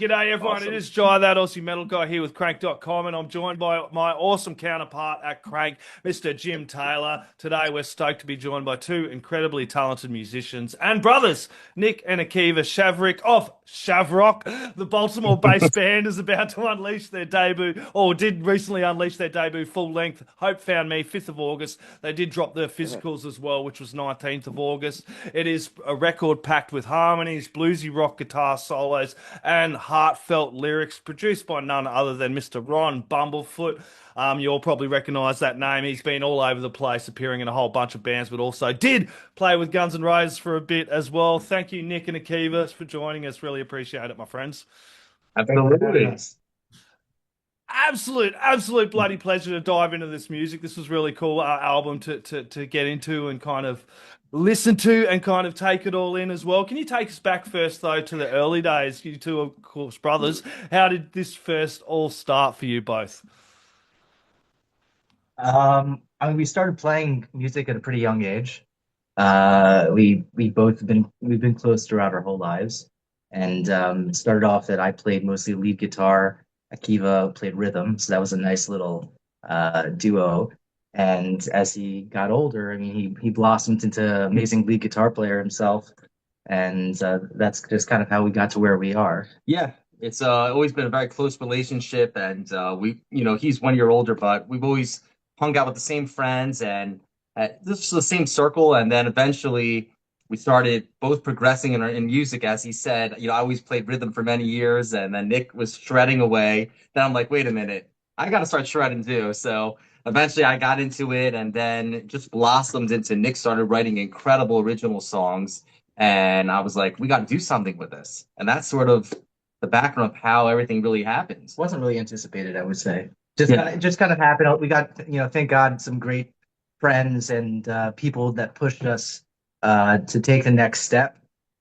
g'day everyone. Awesome. It is Jai, that Aussie metal guy here with Crannk.com, and I'm joined by my awesome counterpart at Crannk, Mr. Jim Taylor. Today we're stoked to be joined by two incredibly talented musicians and brothers, Nick and Akiva Shavrock of Shavrock. The Baltimore-based band is about to unleash their debut, or did recently unleash their debut full length. Hope Found Me, 5th of August. They did drop their physicals as well, which was 19th of August. It is a record packed with harmonies, bluesy rock guitar solos, and heartfelt lyrics produced by none other than Mr. Ron Bumblefoot. You'll probably recognize that name. He's been all over the place, appearing in a whole bunch of bands, but also did play with Guns N' Roses for a bit as well. Thank you, Nick and Akiva, for joining us. Really appreciate it, my friends. Absolutely. Absolute bloody pleasure to dive into this music. This was really cool album to get into and kind of listen to and kind of take it all in as well. Can you take us back first though to the early days? You two, of course, brothers. How did this first all start for you both? I mean, we started playing music at a pretty young age. We've been close throughout our whole lives, and it started off that I played mostly lead guitar. Akiva played rhythm, so that was a nice little duo. And as he got older, I mean, he blossomed into an amazing lead guitar player himself, and that's just kind of how we got to where we are. Yeah, it's always been a very close relationship, and he's 1 year older, but we've always hung out with the same friends and this was the same circle, and then eventually we started both progressing in music, as he said. I always played rhythm for many years, and then Nick was shredding away. Then I'm like, wait a minute, I got to start shredding too. So eventually I got into it, and then it just blossomed into Nick started writing incredible original songs. And I was like, we got to do something with this. And that's sort of the background of how everything really happens. Wasn't really anticipated, I would say. Yeah. Just kind of happened. We got, thank God, some great friends and people that pushed us to take the next step.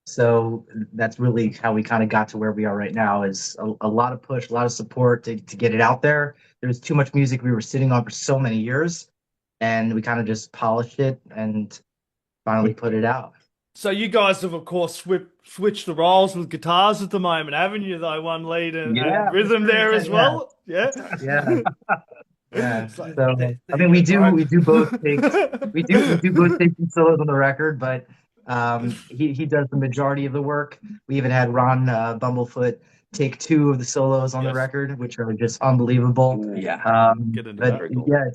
So that's really how we kind of got to where we are right now, is a lot of push, a lot of support to get it out there. There was too much music we were sitting on for so many years, and we kind of just polished it and finally put it out. So you guys have, of course, switched the roles with guitars at the moment, haven't you? Though one lead and Yeah. rhythm there as Yeah. well. Yeah. Yeah. Yeah. So, So there I you mean, go, bro. we do both take we do both take some solos on the record, but he does the majority of the work. We even had Ron Bumblefoot take two of the solos on the Yes. record, which are just unbelievable. Yeah. Get into But that. yeah,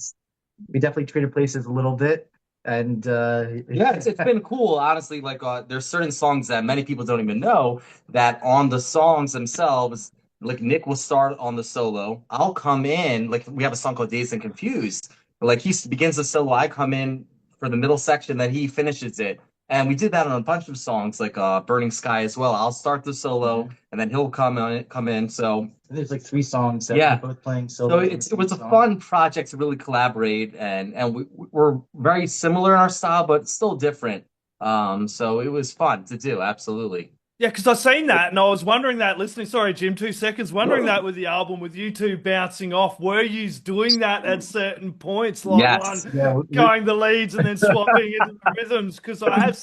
we definitely traded places a little bit, and Yeah, it's been cool, honestly. Like, there's certain songs that many people don't even know that on the songs themselves, like Nick will start on the solo. I'll come in, like we have a song called Dazed and Confused. Like begins the solo, I come in for the middle section, then he finishes it. And we did that on a bunch of songs, like Burning Sky as well. I'll start the solo, and then he'll come in. So there's like three songs that yeah. we're both playing So solos. it was a fun project to really collaborate, and we're very similar in our style, but still different. So it was fun to do. Absolutely. Yeah, because I seen that and I was wondering that listening. Sorry, Jim, 2 seconds. Wondering that with the album, with you two bouncing off, were you doing that at certain points, like one Yes. Yeah, going the leads and then swapping into the rhythms? Because I have.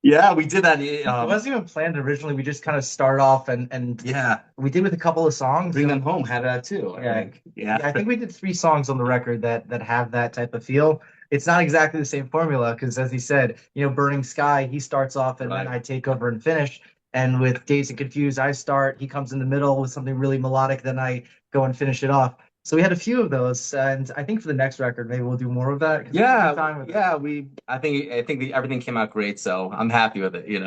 Yeah, we did that. it wasn't even planned originally. We just kind of start off and Yeah, we did with a couple of songs. Bring Them Home had that too, I Yeah. think. Yeah. Yeah, I think we did three songs on the record that have that type of feel. It's not exactly the same formula because, as he said, Burning Sky, he starts off and then Right. I take over and finish. And with Dazed and Confused, I start, he comes in the middle with something really melodic, then I go and finish it off. So we had a few of those, and I think for the next record, maybe we'll do more of that. 'Cause we had a good time with it. Yeah. I think everything came out great, so I'm happy with it. You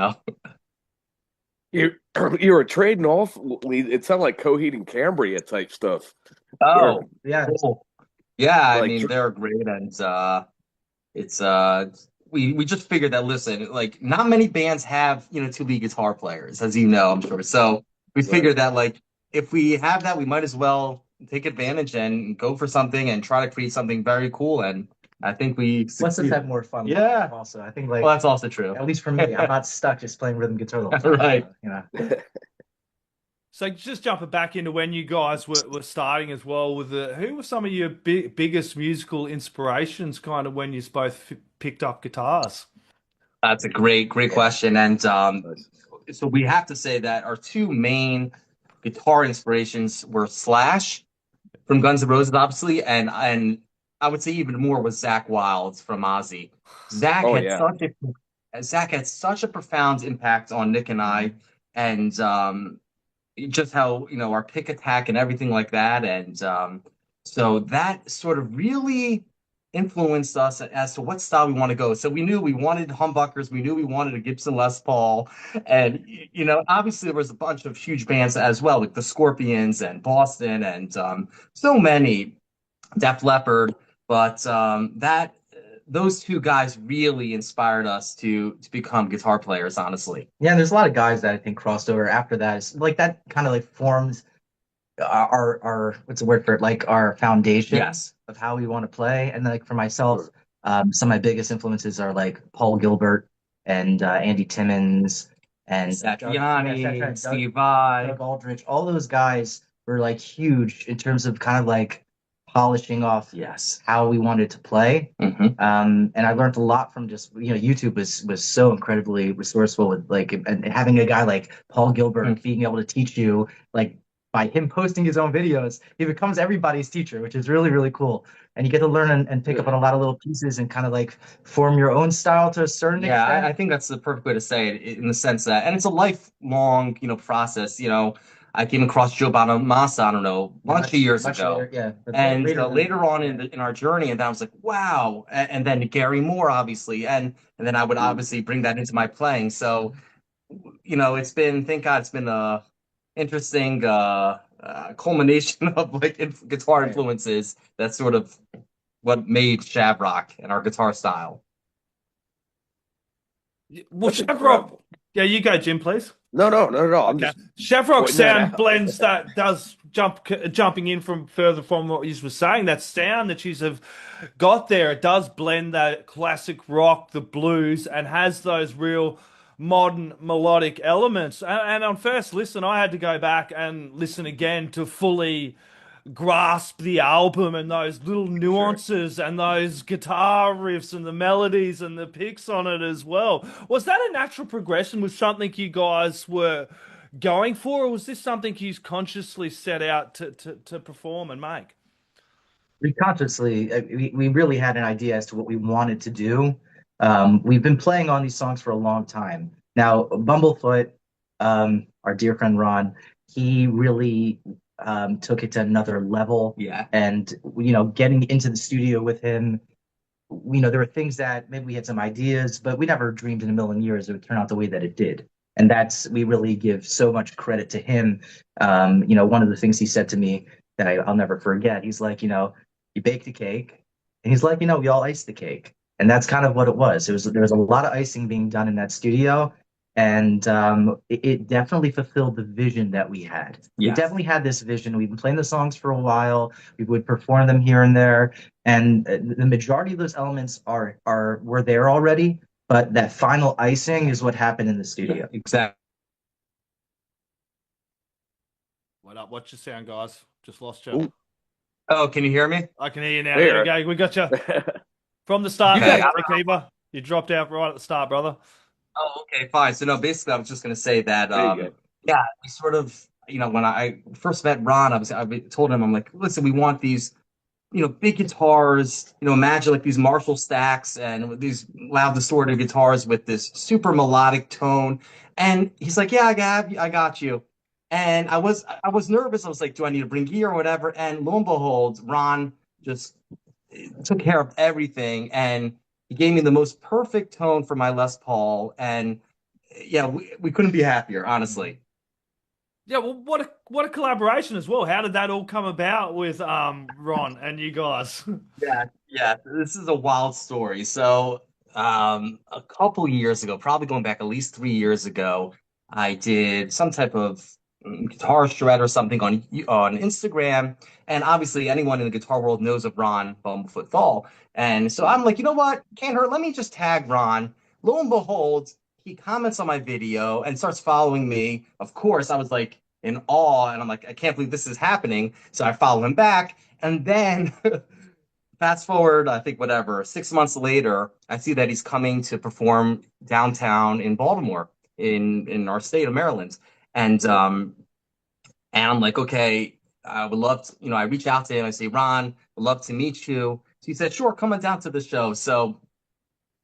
you were trading off. It sounded like Coheed and Cambria type stuff. Oh, Yeah, cool. Yeah, I Like, mean they're great, and it's we just figured that, listen, like not many bands have two lead guitar players, as you know, I'm sure. So we figured that, like, if we have that, we might as well take advantage and go for something and try to create something very cool. And I think we let's just succeeded. have more fun. Yeah. Also, I think Well, that's also true. at least for me, I'm not stuck just playing rhythm guitar the whole time. Right. So just jumping back into when you guys were starting as well, with who were some of your biggest musical inspirations, kind of when you both picked up guitars? That's a great question. And so we have to say that our two main guitar inspirations were Slash from Guns N' Roses, obviously, and I would say even more was Zach Wild from Ozzy. Zach Oh had yeah. such Zach had such a profound impact on Nick and I, and just how our pick attack and everything like that, and so that sort of really influenced us as to what style we want to go. So we knew we wanted humbuckers, we knew we wanted a Gibson Les Paul, and obviously there was a bunch of huge bands as well, like the Scorpions and Boston, and so many, Def Leppard, but that those two guys really inspired us to become guitar players, honestly. Yeah, and there's a lot of guys that I think crossed over after that. It's like that kind of like formed our what's the word for it? Like our foundation Yes. of how we want to play. And like for myself, Sure. some of my biggest influences are like Paul Gilbert and Andy Timmons and Satriani, Steve Vai. Doug Aldrich. All those guys were like huge in terms of kind of like polishing off Yes. how we wanted to play. Hmm. And I learned a lot from just YouTube was so incredibly resourceful with like and having a guy like Paul Gilbert being able to teach you like by him posting his own videos, he becomes everybody's teacher, which is really, really cool. And you get to learn and pick up on a lot of little pieces and kind of like form your own style to a certain Yeah, extent. I think that's the perfect way to say it in the sense that, and it's a lifelong, process. I came across Joe Bonamassa, I don't know, a bunch of years Much ago. later, yeah. And Later later on in our journey, and then I was like, wow. And then Gary Moore, obviously, and then I would obviously bring that into my playing. So, thank God, it's been a interesting culmination of like guitar Right. influences. That's sort of what made Shavrock and our guitar style. Well, That's Shavrock. incredible. Yeah, you go, Jim, please. No, no, no, no. I'm Okay. just Shavrock pointing that sound out. blends that does jumping in from further from what you were saying. That sound that you have got there, it does blend that classic rock, the blues, and has those real modern melodic elements. And on first listen, I had to go back and listen again to fully grasp the album and those little nuances and those guitar riffs and the melodies and the picks on it as well. Was that a natural progression? Was something you guys were going for, or was this something you consciously set out to perform and make? We consciously, we really had an idea as to what we wanted to do. We've been playing on these songs for a long time. Now, Bumblefoot, our dear friend Ron, he really took it to another level. Yeah. And, getting into the studio with him, there were things that maybe we had some ideas, but we never dreamed in a million years it would turn out the way that it did. And we really give so much credit to him. One of the things he said to me that I'll never forget, he's like, you baked a cake, and he's like, we all iced the cake. And that's kind of what it was. There was a lot of icing being done in that studio. And it definitely fulfilled the vision that we had. We Yes. definitely had this vision. We've been playing the songs for a while. We would perform them here and there, and the majority of those elements were there already. But that final icing is what happened in the studio. Exactly. What up? Watch your sound, guys. Just lost you. Ooh. Oh, can you hear me? I can hear you now. There. There we go. We got you from the start. Okay. Keeper. You dropped out right at the start, brother. Oh, okay, fine. So no, basically, I was just going to say that, There you go. yeah, we sort of, when I first met Ron, I told him, I'm like, listen, we want these, big guitars, imagine like these Marshall stacks and with these loud distorted guitars with this super melodic tone. And he's like, yeah, I got you. And I was nervous. I was like, do I need to bring gear or whatever? And lo and behold, Ron just took care of everything, and he gave me the most perfect tone for my Les Paul. And yeah, we couldn't be happier, honestly. Yeah, well, what a collaboration as well. How did that all come about with Ron and you guys? Yeah, this is a wild story. So, a couple years ago, probably going back at least 3 years ago, I did some type of guitar shred or something on Instagram, and obviously anyone in the guitar world knows of Ron Bumblefoot Thal. And so I'm like, you know what? Can't hurt. Let me just tag Ron. Lo and behold, he comments on my video and starts following me. Of course, I was like in awe, and I'm like, I can't believe this is happening. So I follow him back, and then fast forward, I think whatever, 6 months later, I see that he's coming to perform downtown in Baltimore. in our state of Maryland. And I'm like, okay, I would love to, I reach out to him. I say, Ron, would love to meet you. So he said, sure, come on down to the show. So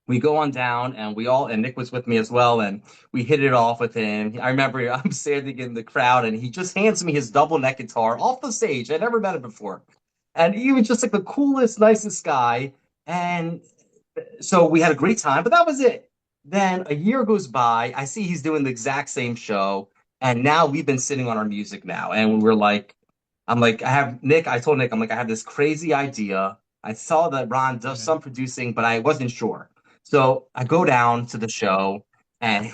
we go on down and and Nick was with me as well. And we hit it off with him. I remember I'm standing in the crowd and he just hands me his double neck guitar off the stage. I'd never met him before. And he was just like the coolest, nicest guy. And so we had a great time, but that was it. Then a year goes by. I see he's doing the exact same show. And now we've been sitting on our music now. And we're like, I told Nick, I'm like, I have this crazy idea. I saw that Ron does some producing, but I wasn't sure. So I go down to the show and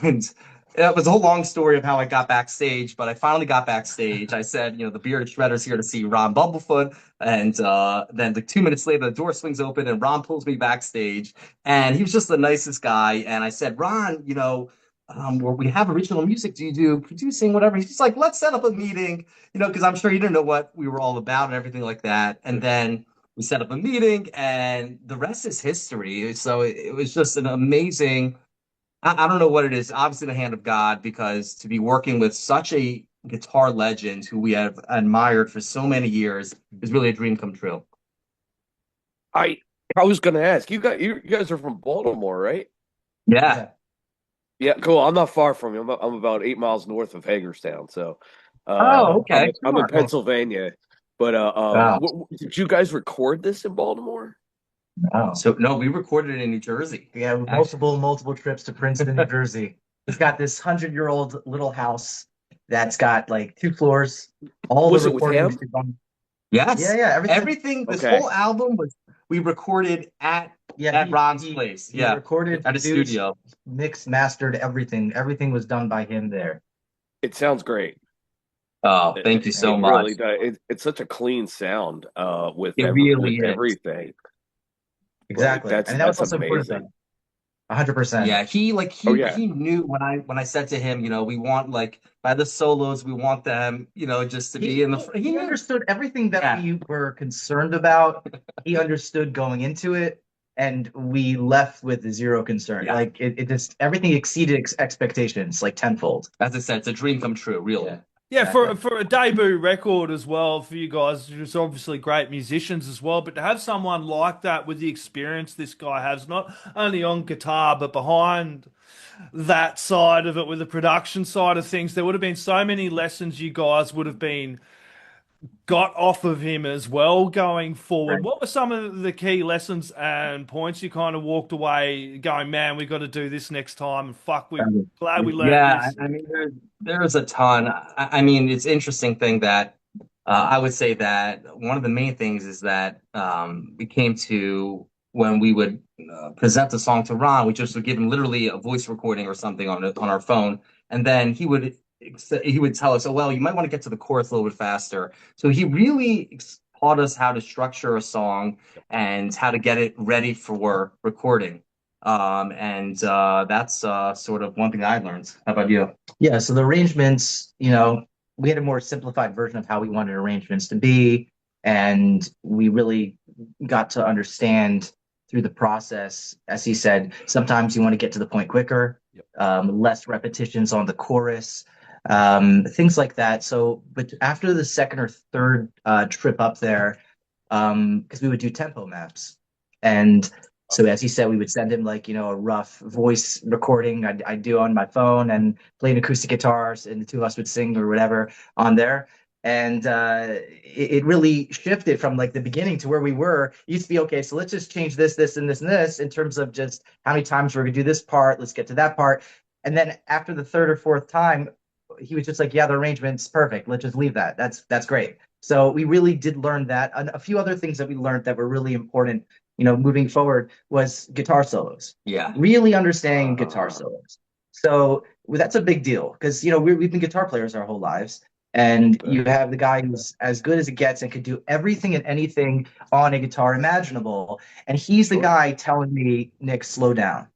it was a whole long story of how I got backstage, but I finally got backstage. I said, the Bearded Shredder's here to see Ron Bumblefoot. And then like 2 minutes later, the door swings open and Ron pulls me backstage. And he was just the nicest guy. And I said, Ron, we have original music. Do you do producing, whatever? He's like, let's set up a meeting, because I'm sure he didn't know what we were all about and everything like that. And then we set up a meeting and the rest is history. So it was just an amazing, I don't know what it is, obviously the hand of God, because to be working with such a guitar legend who we have admired for so many years is really a dream come true. I was going to ask you guys are from Baltimore, right? Yeah. Yeah, cool. I'm not far from you. I'm about 8 miles north of Hagerstown. So, Okay. I'm in Pennsylvania. But Wow. did you guys record this in Baltimore? Oh. So no, we recorded it in New Jersey. Yeah, multiple trips to Princeton, New Jersey. He's got this 100-year-old little house that's got like 2 floors. All Was the it with recordings him? is on. Yes. Yeah, Everything. This Okay. whole album we recorded at Ron's place. He recorded at a studio. Mixed, mastered everything. Everything was done by him there. It sounds great. Oh, thank you so much. Really does. It's such a clean sound with It really is. everything. Exactly. Like, and that was that's also amazing. important. 100%. Yeah, he knew when I said to him, we want like by the solos, we want them, just to be in the. He understood everything that we were concerned about. He understood going into it, and we left with zero concern. Yeah. Like it just everything exceeded expectations, like tenfold. As I said, it's a dream come true, really. Yeah, for a debut record as well for you guys, you're obviously great musicians as well, but to have someone like that with the experience this guy has, not only on guitar, but behind that side of it with the production side of things, there would have been so many lessons you guys would have been got off of him as well going forward. Right. What were some of the key lessons and points you kind of walked away going, man, we got to do this next time, and fuck, we're glad we learned this? I mean, there's a ton. I mean, it's interesting thing that I would say that one of the main things is that we came to when we would present the song to Ron, we just would give him literally a voice recording or something on our phone, and then he would tell us, oh, well, you might want to get to the chorus a little bit faster. So he really taught us how to structure a song and how to get it ready for recording. And that's sort of one thing I learned. How about you? Yeah, so the arrangements, we had a more simplified version of how we wanted arrangements to be, and we really got to understand through the process, as he said, sometimes you want to get to the point quicker, less repetitions on the chorus, things like that. So, but after the second or third trip up there, because we would do tempo maps, and so as he said, we would send him like, a rough voice recording I'd do on my phone and play an acoustic guitars, and the two of us would sing or whatever on there. And it really shifted from like the beginning to where we were. It used to be, okay, so let's just change this, this, and this, and this in terms of just how many times we're going to do this part. Let's get to that part. And then after the third or fourth time, he was just like, yeah, the arrangement's perfect. Let's just leave that. That's great. So we really did learn that. And a few other things that we learned that were really important, moving forward, was guitar solos. Yeah. Really understanding guitar solos. So that's a big deal because, we've been guitar players our whole lives. And you have the guy who's as good as it gets and could do everything and anything on a guitar imaginable. And he's the guy telling me, Nick, slow down.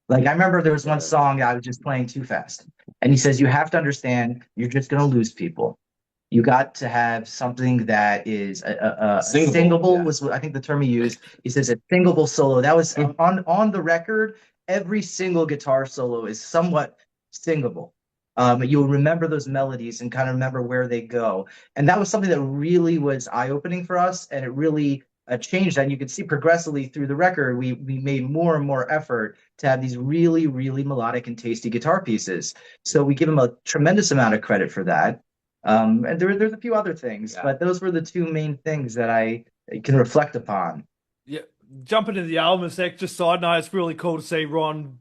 Like, I remember there was one song I was just playing too fast. And he says, you have to understand, you're just going to lose people. You got to have something that is a singable was I think the term he used. He says a singable solo. That was on the record. Every single guitar solo is somewhat singable. You'll remember those melodies and kind of remember where they go. And that was something that really was eye-opening for us, and it really changed. And you could see progressively through the record, we made more and more effort to have these really, really melodic and tasty guitar pieces. So we give him a tremendous amount of credit for that. And there's a few other things, but those were the two main things that I can reflect upon. Yeah, jumping into the album sec, just side note, it's really cool to see Ron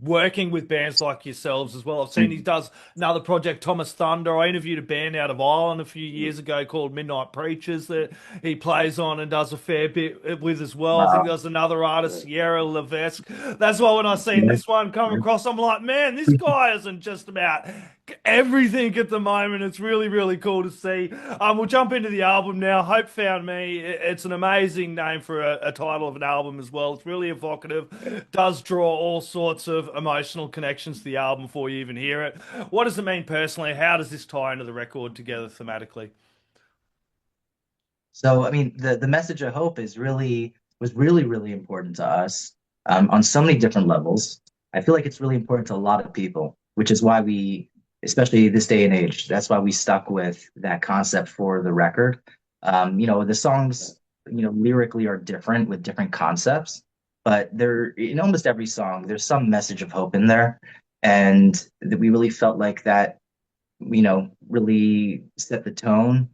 working with bands like yourselves as well. I've seen he does another project, Thomas Thunder. I interviewed a band out of Ireland a few years ago called Midnight Preachers that he plays on and does a fair bit with as well. I think there's another artist, Sierra Levesque. That's why when I seen this one come across, I'm like, man, this guy isn't just about everything at the moment. It's really, really cool to see. We'll jump into the album now. Hope Found Me. It's an amazing name for a title of an album as well. It's really evocative. It does draw all sorts of emotional connections to the album before you even hear it. What does it mean personally? How does this tie into the record together thematically? So, I mean, the message of hope was really, really important to us on so many different levels. I feel like it's really important to a lot of people, which is why especially this day and age, that's why we stuck with that concept for the record. The songs, lyrically are different with different concepts, but in almost every song, there's some message of hope in there. And that we really felt like that, really set the tone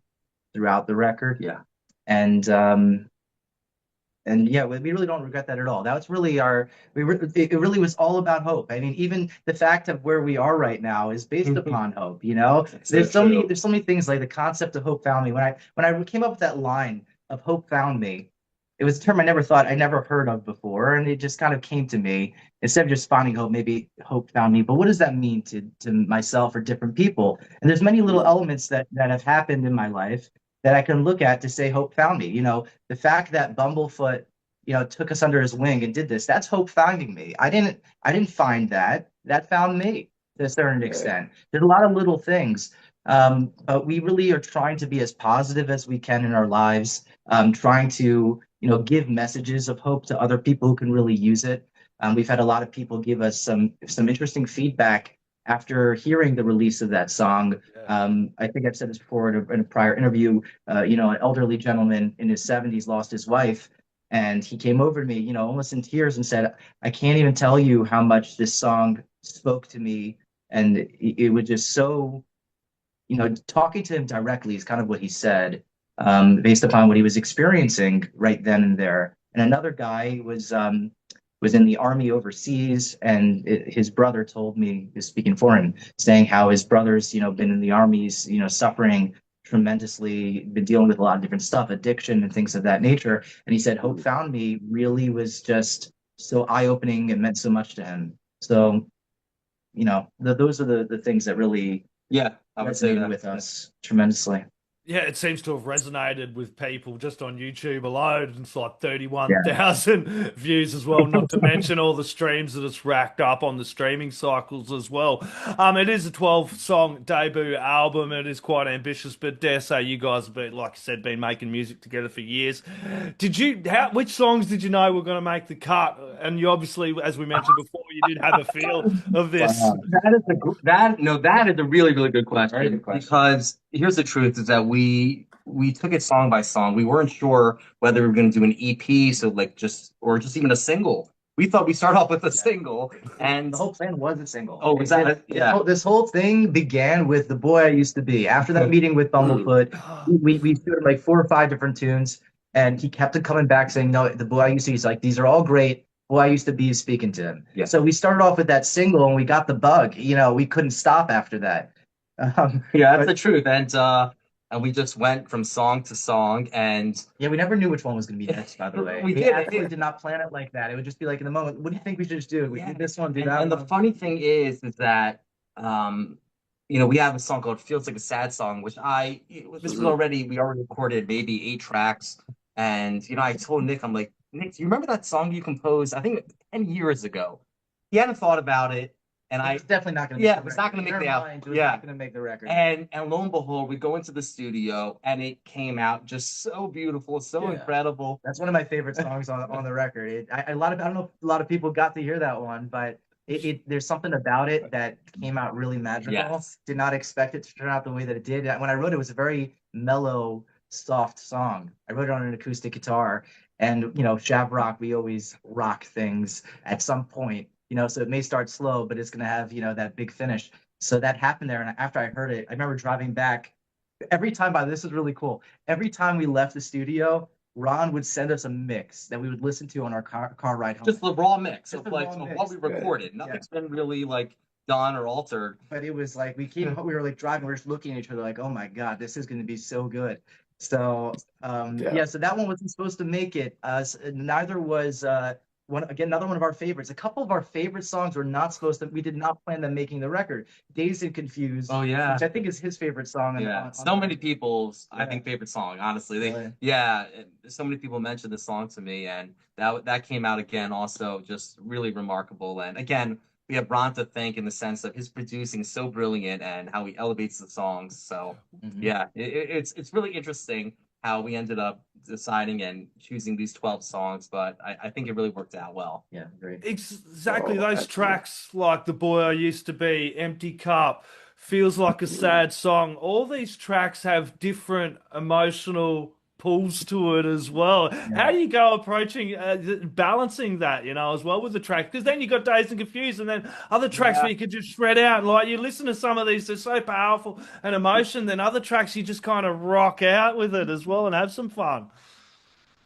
throughout the record. Yeah. And yeah, we really don't regret that at all. That was really it really was all about hope. I mean, even the fact of where we are right now is based upon hope, There's so many things, like the concept of hope found me. When I came up with that line of hope found me, it was a term I never heard of before, and it just kind of came to me. Instead of just finding hope, maybe hope found me. But what does that mean to myself or different people? And there's many little elements that have happened in my life that I can look at to say hope found me. The fact that Bumblefoot, took us under his wing and did this, that's hope finding me. I didn't find that. That found me to a certain extent. There's a lot of little things. But we really are trying to be as positive as we can in our lives, trying to, give messages of hope to other people who can really use it. We've had a lot of people give us some interesting feedback after hearing the release of that song. I think I've said this before in a prior interview. An elderly gentleman in his 70s lost his wife, and he came over to me, almost in tears, and said, "I can't even tell you how much this song spoke to me." And it was just so, talking to him directly is kind of what he said, based upon what he was experiencing right then and there. And another guy was in the army overseas, and his brother told me, he was speaking for him, saying how his brother's, been in the armies, suffering tremendously, been dealing with a lot of different stuff, addiction and things of that nature. And he said, Hope Found Me really was just so eye-opening and meant so much to him. So, those are the things that really I would say resonated with us tremendously. Yeah, it seems to have resonated with people just on YouTube alone. It's like 31,000 views as well, not to mention all the streams that it's racked up on the streaming cycles as well. It is a 12-song debut album. It is quite ambitious, but dare say you guys have been, like I said, been making music together for years. Which songs did you know were going to make the cut? And you obviously, as we mentioned before, you did have a feel of this. Wow. That is a really, really good question. Very good question. Because here's the truth: is that we took it song by song. We weren't sure whether we were going to do an EP, or just even a single. We thought we start off with a single, and The whole plan was a single. Oh, was that it? Yeah. This whole thing began with The Boy I Used to Be. After that meeting with Bumblefoot, we did like 4 or 5 different tunes, and he kept coming back saying, "No, The Boy I Used to Be." He's like, "These are all great. Boy I Used to Be is speaking to him." Yeah. So we started off with that single, and we got the bug. We couldn't stop after that. Yeah, that's the truth. And we just went from song to song, and Yeah, we never knew which one was going to be next, by the way. We We did. absolutely did not plan it like that. It would just be like in the moment, what do you think we should just do? We do this one, do that and the one. funny thing is that we have a song called "Feels Like a Sad Song," which we already recorded maybe 8 tracks, and I told Nick, I'm like, Nick, do you remember that song you composed? I think 10 years ago. He hadn't thought about it, and It's definitely not going to. Yeah, it's not going to make the album. Yeah, not going to make the record. and lo and behold, we go into the studio, and it came out just so beautiful, so incredible. That's one of my favorite songs on the record. I don't know if a lot of people got to hear that one, but There's something about it that came out really magical. Yes. Did not expect it to turn out the way that it did. When I wrote it, it was a very mellow, soft song. I wrote it on an acoustic guitar, and Shavrock, we always rock things at some point. So it may start slow, but it's gonna have that big finish. So that happened there, and after I heard it, I remember driving back. Every time, this is really cool. Every time we left the studio, Ron would send us a mix that we would listen to on our car ride home. Just the raw mix Just of the like raw of mix. what we recorded. Nothing's been really like done or altered. But it was like we were like driving, we were just looking at each other like, oh my God, this is going to be so good. So so that one wasn't supposed to make it. Neither was another one of our favorites. A couple of our favorite songs were not supposed to. We did not plan them making the record. Dazed and Confused. Oh yeah, which I think is his favorite song. So many people's I think favorite song. Honestly, so many people mentioned this song to me, and that came out again. Also, just really remarkable. And again, we have Ron to thank in the sense of his producing is so brilliant and how he elevates the songs. So it's really interesting how we ended up deciding and choosing these 12 songs, but I think it really worked out well. Yeah, great. Exactly. Those tracks like The Boy I Used to Be, Empty Cup, Feels Like a Sad Song, all these tracks have different emotional pulls to it as well. How do you go approaching balancing that, as well with the track? Because then you got Dazed and Confused, and then other tracks where you could just shred out. And like you listen to some of these, they're so powerful and emotion. Then other tracks you just kind of rock out with it as well and have some fun.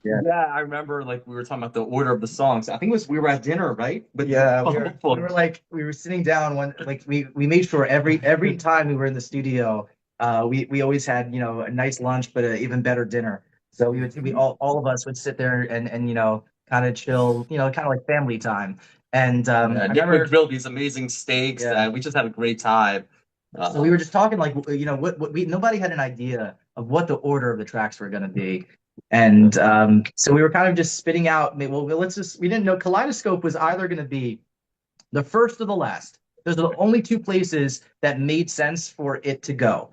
Yeah, I remember like we were talking about the order of the songs. I think it was we were at dinner, right? But we were sitting down we made sure every time we were in the studio, we always had a nice lunch, but an even better dinner. So we all of us would sit there and kind of chill, kind of like family time. And Nick would grill these amazing steaks. We just had a great time. So we were just talking like what nobody had an idea of what the order of the tracks were going to be. And so we were kind of just spitting out. We didn't know Kaleidoscope was either going to be the first or the last. Those are the only two places that made sense for it to go.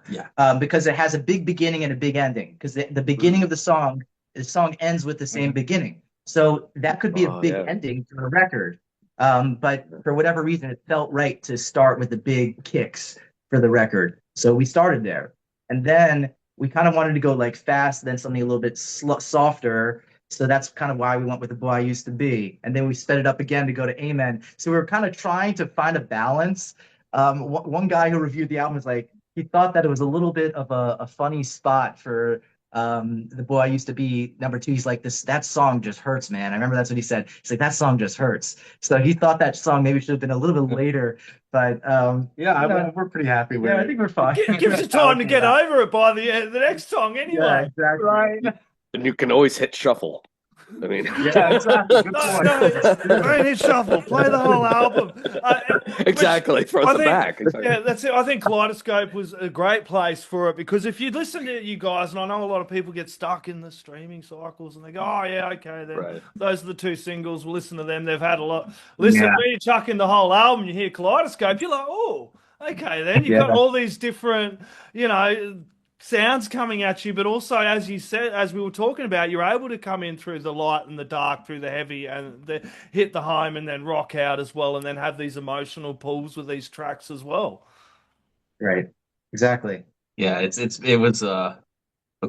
Because it has a big beginning and a big ending. Because the beginning of the song ends with the same beginning. So that could be a big ending to the record. But for whatever reason, it felt right to start with the big kicks for the record. So we started there. And then we kind of wanted to go like fast, then something a little bit softer. So that's kind of why we went with The Boy I Used to Be. And then we sped it up again to go to Amen. So we were kind of trying to find a balance. One guy who reviewed the album was like, he thought that it was a little bit of a funny spot for The Boy I Used to Be #2. He's like, that song just hurts, man. I remember that's what he said. He's like, that song just hurts. So he thought that song maybe should have been a little bit later. But we're pretty happy with it. I think we're fine. Gives you time to get over it by the next song anyway. Yeah, exactly. Right. And you can always hit shuffle. I mean, exactly. Good point. Don't hit shuffle. Play the whole album. Exactly, front to back. Exactly. Yeah, that's it. I think Kaleidoscope was a great place for it because if you listen to you guys, and I know a lot of people get stuck in the streaming cycles and they go, oh, yeah, okay, then those are the two singles. We'll listen to them. They've had a lot. Listen, when you chuck in the whole album, you hear Kaleidoscope, you're like, oh, okay, then you've got all these different, sounds coming at you, but also, as you said, as we were talking about, you're able to come in through the light and the dark, through the heavy, and hit the home, and then rock out as well, and then have these emotional pulls with these tracks as well. Right. Exactly. Yeah, it was a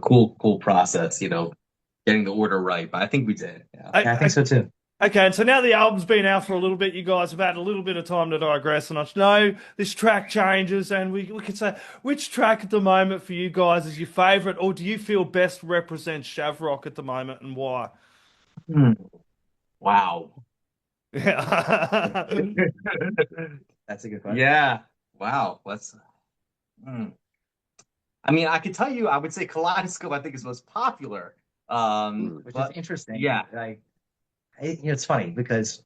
cool process, getting the order right, but I think we did. Yeah. I think so too. Okay, and so now the album's been out for a little bit. You guys have had a little bit of time to digress, and I know this track changes, and we could say, which track at the moment for you guys is your favourite, or do you feel best represents Shavrock at the moment, and why? Wow. Yeah. That's a good question. Yeah. Wow. I mean, I could tell you, I would say Kaleidoscope, I think, is most popular. Which is interesting. Yeah. It's funny because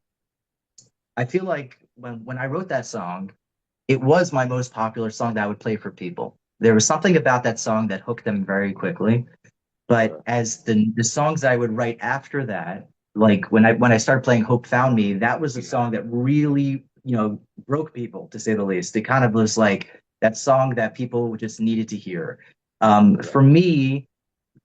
I feel like when I wrote that song, it was my most popular song that I would play for people. There was something about that song that hooked them very quickly. But as the songs I would write after that, like when I started playing Hope Found Me, that was a song that really, broke people, to say the least. It kind of was like that song that people just needed to hear. For me,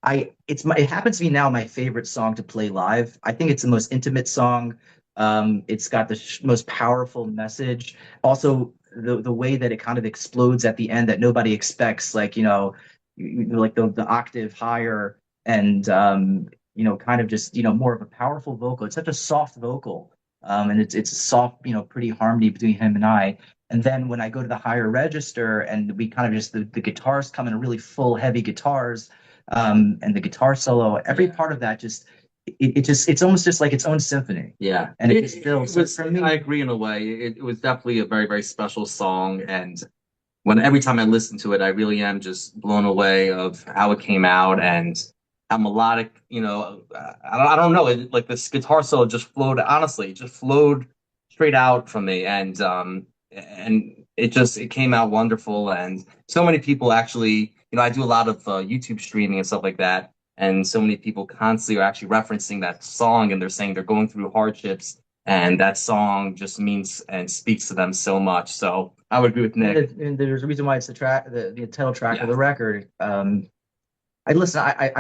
it happens to be now my favorite song to play live. I think it's the most intimate song. It's got the most powerful message. Also, the way that it kind of explodes at the end that nobody expects, like like the octave higher, and kind of just more of a powerful vocal. It's such a soft vocal, and it's a soft, pretty harmony between him and I. And then when I go to the higher register, and we kind of just the guitars come in really full, heavy guitars, and the guitar solo, every part of that just it's almost just like its own symphony. Yeah, and it just feels. was. For me, I agree in a way. It was definitely a very, very special song, and every time I listen to it, I really am just blown away of how it came out and how melodic. I don't know. Like this guitar solo just flowed. Honestly, it just flowed straight out from me, and it came out wonderful. And so many people actually, I do a lot of YouTube streaming and stuff like that, and so many people constantly are actually referencing that song, and they're saying they're going through hardships, and that song just means and speaks to them so much. So I would agree with Nick. And there's a reason why it's the title track of the record. I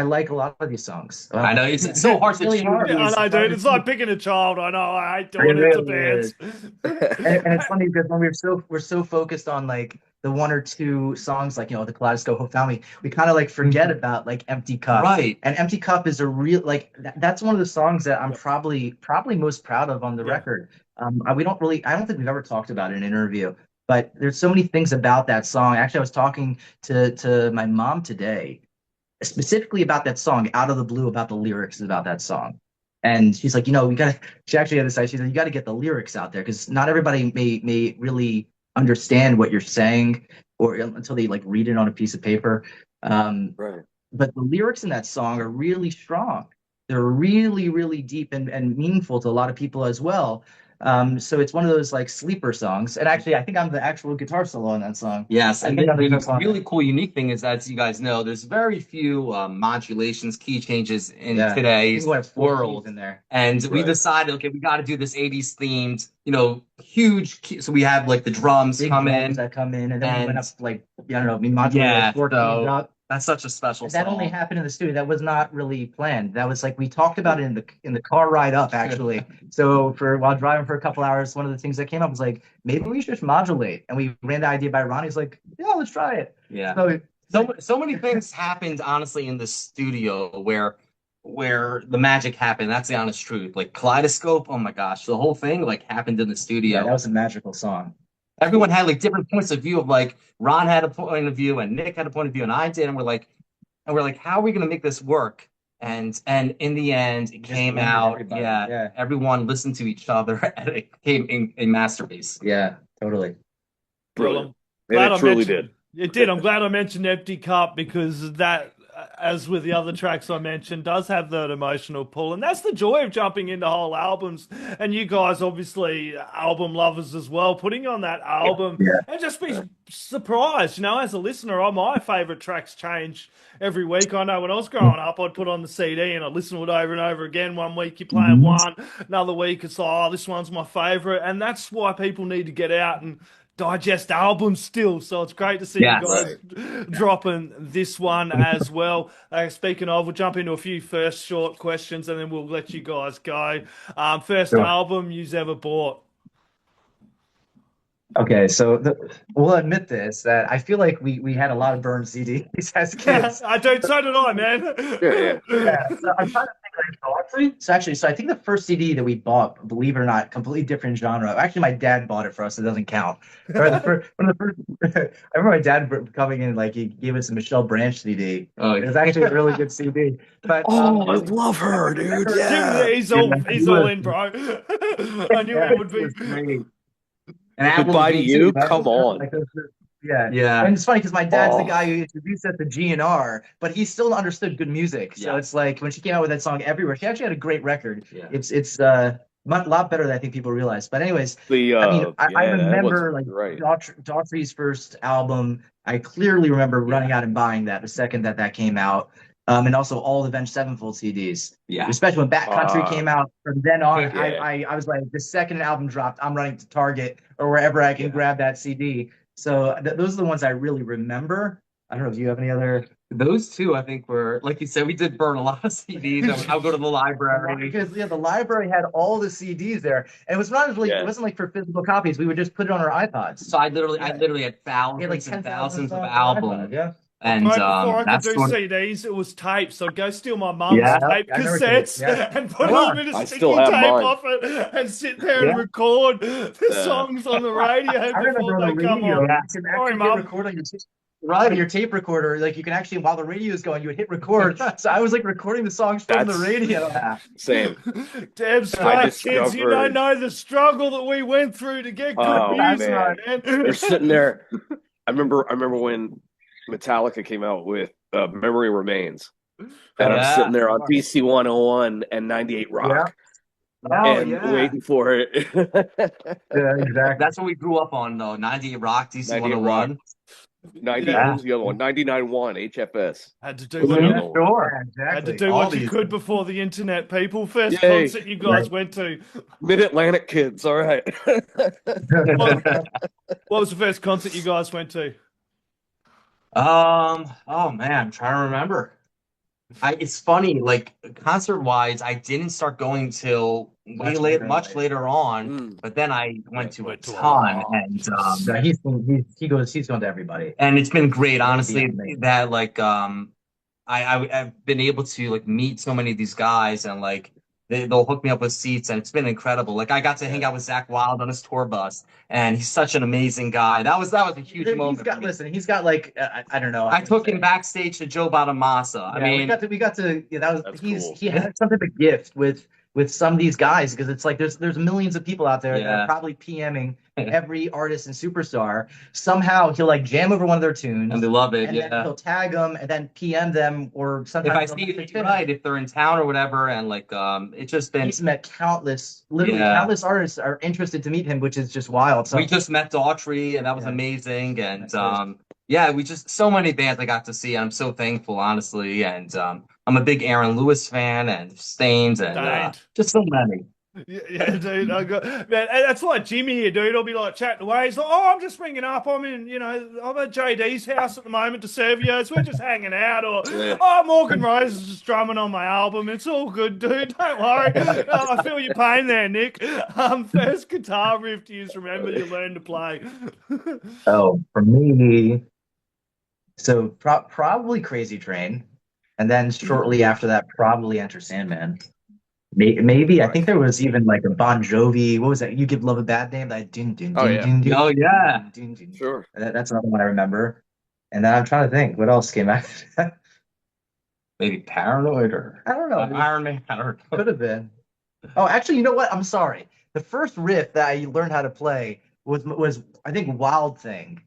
like a lot of these songs. I know it's so hard to really choose. hard. Yeah, I know, dude. It's like picking a child. I know. I hate doing it to bands. And it's funny because when we're so focused on like the one or two songs, like the Kaleidoscope Hope Found Me, we kind of like forget about like Empty Cup. Right. And Empty Cup is a real that's one of the songs that I'm probably most proud of on the record. I don't think we've ever talked about it in an interview, but there's so many things about that song. Actually, I was talking to my mom today, specifically about that song, Out of the Blue, about the lyrics about that song. And she's like, she actually had this idea. She said, you got to get the lyrics out there because not everybody may really understand what you're saying or until they like read it on a piece of paper. Right. But the lyrics in that song are really strong. They're really, really deep and meaningful to a lot of people as well. So it's one of those like sleeper songs. And actually, I think I'm the actual guitar solo on that song. Yes, and think I'm the the guitar really cool, unique thing is, as you guys know, there's very few modulations, key changes in I today's think we have 4 keys world. in there. And we Right. decided, okay, we got to do this 80s themed, huge key. So we have like the drums Big come drums in. that come in, and then we and- went up like I don't know, we modulated Yeah, like 4 keys so up. That's such a special That song. only happened in the studio. That was not really planned. That was like we talked about it in the car ride up actually. So while driving for a couple hours, one of the things that came up was like maybe we should just modulate, and we ran the idea by Ronnie. He's like, yeah, let's try it. Yeah. So many things happened honestly in the studio where the magic happened. That's the honest truth. Like Kaleidoscope, oh my gosh, the whole thing like happened in the studio. yeah, that was a magical song. Everyone had like different points of view of like Ron had a point of view and Nick had a point of view and I did, and we're like, how are we gonna make this work? And in the end, it came out. everybody. Yeah, everyone listened to each other, and it came a masterpiece. Yeah, totally. Brilliant. Glad And I it truly mentioned- did. It did. I'm glad I mentioned Empty Cup because that, as with the other tracks I mentioned, does have that emotional pull. And that's the joy of jumping into whole albums. And you guys, obviously, album lovers as well, putting on that album and just be surprised. As a listener, my favorite tracks change every week. I know when I was growing up, I'd put on the CD and I'd listen to it over and over again. One week you're playing one, another week it's like, oh, this one's my favorite. And that's why people need to get out and digest albums still. So it's great to see you guys dropping this one as well. Speaking of, we'll jump into a few first short questions and then we'll let you guys go. First album you've ever bought? Okay, so we'll admit this, that I feel like we had a lot of burned CDs as kids. I do, so did I, man. Yeah, so I'm trying to think so I think the first CD that we bought, believe it or not, completely different genre. Actually, my dad bought it for us. It doesn't count. One of the first, I remember my dad coming in, like he gave us a Michelle Branch CD. Oh, It was actually a really good CD. But I love her, dude. Yeah. He's all in, bro. I knew it would be. great. And Goodbye to You. Come on. Like, yeah. Yeah. And it's funny because my dad's the guy who introduced us to GNR, but he still understood good music. So it's like when she came out with that song Everywhere, she actually had a great record. Yeah. It's a lot better than I think people realize. But anyways, I remember like Daughtry's first album. I clearly remember running out and buying that the second that came out. And also all the Avenged Sevenfold CDs. Yeah. Especially when Backcountry came out. From then on, I was like, the second album dropped, I'm running to Target or wherever I can grab that CD. So those are the ones I really remember. I don't know if you have any other. Those two, I think, were like you said. We did burn a lot of CDs. I'll go to the library. Because the library had all the CDs there, and it was not really it Yeah. wasn't like for physical copies. We would just put it on our iPods. So I literally had We had like thousands and 10,000 thousands of songs on iPod. albums, Yeah, and Before I could that's do sort of CDs, it was tapes. So I'd go steal my mum's yeah, tape I remember tapes. cassettes Yeah, and put a yeah, little bit of I sticky still have tape mine. off it and sit there yeah, and record the Yeah. songs on the radio I remember before on the they come radio, on. yeah. you can Sorry, actually hit mum. record on your Right. on your tape recorder. Like you can actually, while the radio is going, you would hit record. So I was like recording the songs from the That's radio. Yeah. same. Damn straight, kids, you don't discovered- know the struggle that we went through to get good Oh, music, man. man. You're sitting there. I remember when Metallica came out with Memory Remains. And I'm Yeah. sitting there on DC 101 and 98 Rock Oh and yeah, waiting for it. yeah, exactly. That's what we grew up on, though. 98 Rock, DC 98 101. 90, Yeah. what was the other one? 99.1 HFS. Had to do Was what the you, other one. Sure, had exactly. to do All what you these could things. before the internet, people. First Yay. concert you guys went to. Mid-Atlantic kids, all right. What was the first concert you guys went to? Oh man, I'm trying to remember. It's funny, like concert wise, I didn't start going till much later on, Mm. but then I went to a Went to a ton, lot. and So he's going to everybody. it's been great, honestly. amazing. That like I've been able to like meet so many of these guys, and like they'll hook me up with seats, and it's been incredible. Like I got to hang out with Zach Wild on his tour bus, and he's such an amazing guy. That was a huge moment. For me. Listen, he's got like I don't know. I took him backstage to Joe Bonamassa. I Yeah, mean, we got to yeah, that was That's he's cool. he had some type of gift with some of these guys because it's like there's millions of people out there that Yeah. are probably PMing every artist and superstar. Somehow he'll like jam over one of their tunes and they love it. and then Yeah. he'll tag them and then PM them or If sometimes I they'll see message it him. right, if they're in town or whatever, and like it's just been. He's met literally Yeah. countless artists are interested to meet him, which is just wild. So We just met Daughtry, and that was Yeah. amazing. And That's awesome. yeah, we just so many bands I got to see. I'm so thankful, honestly. And I'm a big Aaron Lewis fan and Stains and Stained. just so many. Yeah, dude. Man, that's like Jimmy here, dude. I'll be like chatting away. He's like, "Oh, I'm just ringing up. I'm in, I'm at JD's house at the moment to Servios. We're just hanging out." Or, Yeah. "Oh, Morgan Rose is just drumming on my album. It's all good, dude. Don't worry. I feel your pain there, Nick." First guitar riff do you remember you learned to play? Oh, for me, so probably Crazy Train, and then shortly after that, probably Enter Sandman. Maybe I think there was even like a Bon Jovi. What was that? You Give Love a Bad Name. That dun, dun, Oh, dun, yeah. dun, dun, Oh yeah. dun, dun. Sure. That's another one I remember. And then I'm trying to think what else came after that. Maybe Paranoid or I don't know. Iron Man. I don't know. Could have been. Oh, actually, you know what? I'm sorry. The first riff that I learned how to play was I think Wild Thing.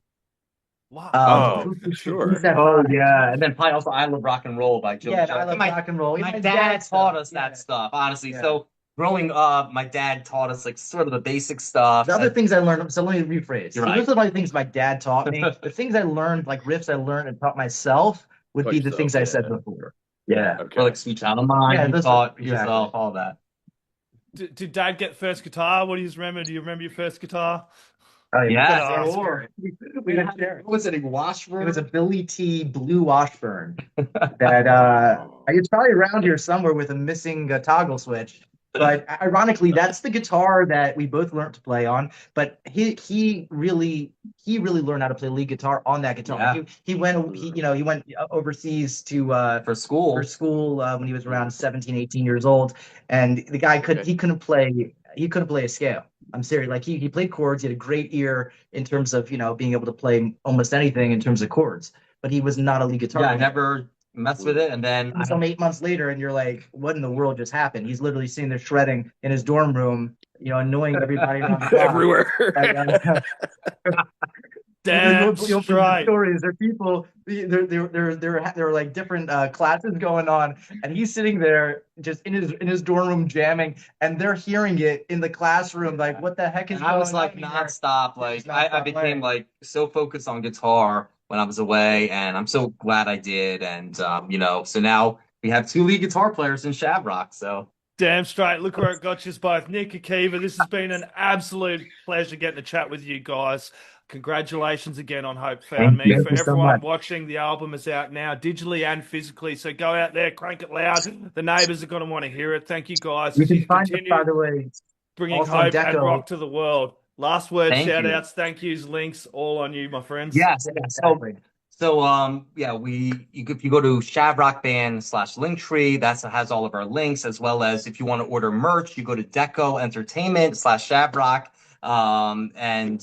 Wow. Oh, sure. Oh yeah, and then probably also I Love Rock and Roll by Joe. Yeah, Joe. I love my rock and roll. my My dad taught stuff, us that yeah. stuff, honestly. Yeah. So growing up, my dad taught us like sort of the basic stuff. The other things I learned, so let me rephrase. You're So right. those are my things my dad taught me. The things I learned, like riffs I learned and taught myself, would be the Yourself, things I yeah. said before. Yeah. Okay. Or like Sweet Child of Mine, Yeah, you those taught are- exactly. yourself all that. Did Dad get first guitar? What do you remember? Do you remember your first guitar? Oh, Yeah, yeah. sure. We had share. What was it? A Washburn? It was a Billy T blue Washburn that it's probably around here somewhere with a missing toggle switch. But ironically, that's the guitar that we both learned to play on. But he really learned how to play lead guitar on that guitar. Yeah. He went overseas to for school. when he was around 17, 18 years old, and the guy couldn't play a scale. I'm serious. Like he played chords. He had a great ear in terms of being able to play almost anything in terms of chords. But he was not a lead guitar Yeah, I player. never messed with it, and then Some 8 months later, and you're like, "What in the world just happened?" He's literally sitting there shredding in his dorm room, annoying everybody around the block. Everywhere. And, Damn you'll put straight. stories. There are people. There are like different classes going on, and he's sitting there just in his dorm room jamming, and they're hearing it in the classroom. Like, what the heck is and I was going like on here? nonstop. Like Just I nonstop became playing. like so focused on guitar when I was away, and I'm so glad I did. And so now we have two lead guitar players in Shavrock. So Damn straight. Look where it got you both. Nick, Akiva, this has been an absolute pleasure getting to chat with you guys. Congratulations again on Hope Thank Found Me. you For so everyone much. watching, the album is out now, digitally and physically. So go out there, crank it loud. The neighbors are going to want to hear it. Thank you guys You as can you find us, by continue the way, bringing also on hope and Deco. rock to the world. Last word, Thank shout you. outs, thank yous, links, all on you, my friends. Yes. Yeah, So exactly. yeah, if you go to Shavrock Band / Linktree, that has all of our links, as well as if you want to order merch, you go to Deco Entertainment / Shavrock. And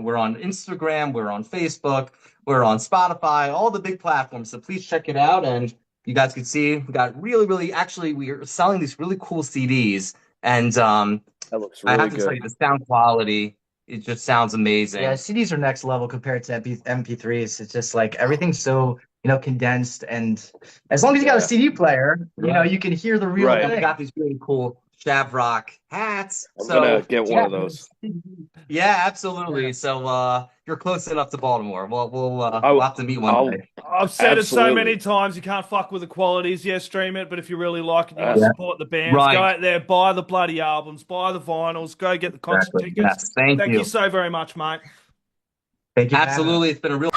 we're on Instagram, we're on Facebook, we're on Spotify, all the big platforms. So please check it out. And you guys can see we got actually, we are selling these really cool CDs. And That looks I really have to tell good. you, the sound quality, it just sounds amazing. Yeah, CDs are next level compared to MP3s. It's just like everything's so, condensed, and as long as you got a Yeah. CD player, Right. you can hear the real Right. And we thing. got these really cool Shavrock hats. I'm So gonna get one yeah, of those. yeah, absolutely. Yeah. So you're close enough to Baltimore. We'll I'll, have to meet one I'll day. I've said it so many absolutely. times, you can't fuck with the qualities. Yeah, stream it, but if you really like it, you want to Yeah, support the bands, go Right. out there, buy the bloody albums, buy the vinyls, go get the concert exactly. tickets. Yes. Thank Thank you you. so very much, mate. Thank you for having us. Absolutely. It's been a real